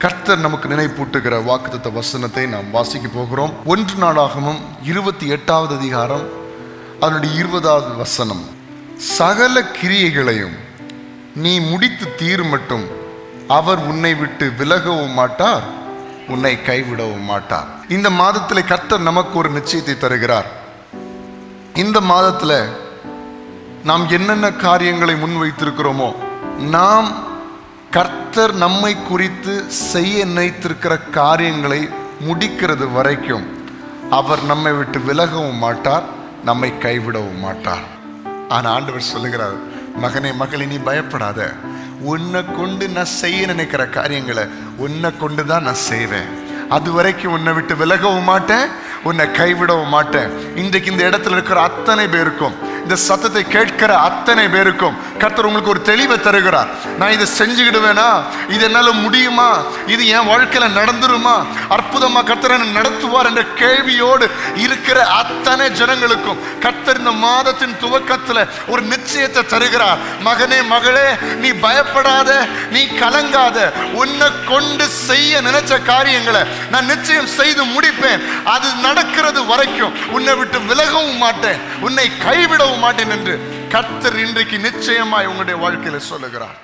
கர்த்தர் நமக்கு நினைப்பூட்டுகிற வாக்குத்தத்த வசனத்தை நாம் வாசிக்க போகிறோம். 1 நாளாகமம் 28வது அதிகாரம் அதனுடைய 20வது வசனம். சகல கிரியைகளையும் நீ முடித்து தீரும் மட்டும் அவர் உன்னை விட்டு விலகவும் மாட்டார், உன்னை கைவிடவும் மாட்டார். இந்த மாதத்தில் கர்த்தர் நமக்கு ஒரு நிச்சயத்தை தருகிறார். இந்த மாதத்தில் நாம் என்னென்ன காரியங்களை முன்வைத்திருக்கிறோமோ, நாம் கர்த்தர் நம்மை குறித்து செய்ய நினைத்திருக்கிற காரியங்களை முடிக்கிறது வரைக்கும் அவர் நம்மை விட்டு விலகவும் மாட்டார், நம்மை கைவிடவும் மாட்டார். ஆனால் ஆண்டவர் சொல்லுகிறார், மகனே மகளே, நீ பயப்படாத. உன்னை கொண்டு நான் செய்ய நினைக்கிற காரியங்களை உன்னை கொண்டு தான் நான் செய்வேன். அது வரைக்கும் உன்னை விட்டு விலகவும் மாட்டேன், உன்னை கைவிடவும் மாட்டேன். இன்றைக்கு இந்த இடத்துல இருக்கிற அத்தனை பேருக்கும், இந்த சத்தத்தை கேட்கிற அத்தனை பேருக்கும் கர்த்தர் உங்களுக்கு ஒரு தெளிவை தருகிறார். நான் இதை செஞ்சுக்கிடுவேனா, இது என்னால முடியுமா, இது என் வாழ்க்கையில நடந்துருமா, அற்புதமா கர்த்தர் என்ன நடத்துவார் என்ற கேள்வியோடு இருக்கிற அத்தனை ஜனங்களுக்கும் கர்த்தர் இந்த மாதத்தின் துவக்கத்துல ஒரு நிச்சயத்தை தருகிறார். மகனே மகளே, நீ பயப்படாத, நீ கலங்காத. உன்னை கொண்டு செய்ய நினைச்ச காரியங்களை நான் நிச்சயம் செய்து முடிப்பேன். அது நடக்கிறது வரைக்கும் உன்னை விட்டு விலகவும் மாட்டேன், உன்னை கைவிடவும் மாட்டேன் என்று கர்த்தர் இன்றைக்கு நிச்சயமாய் உங்களுடைய வாழ்க்கையில சொல்லுகிறார்.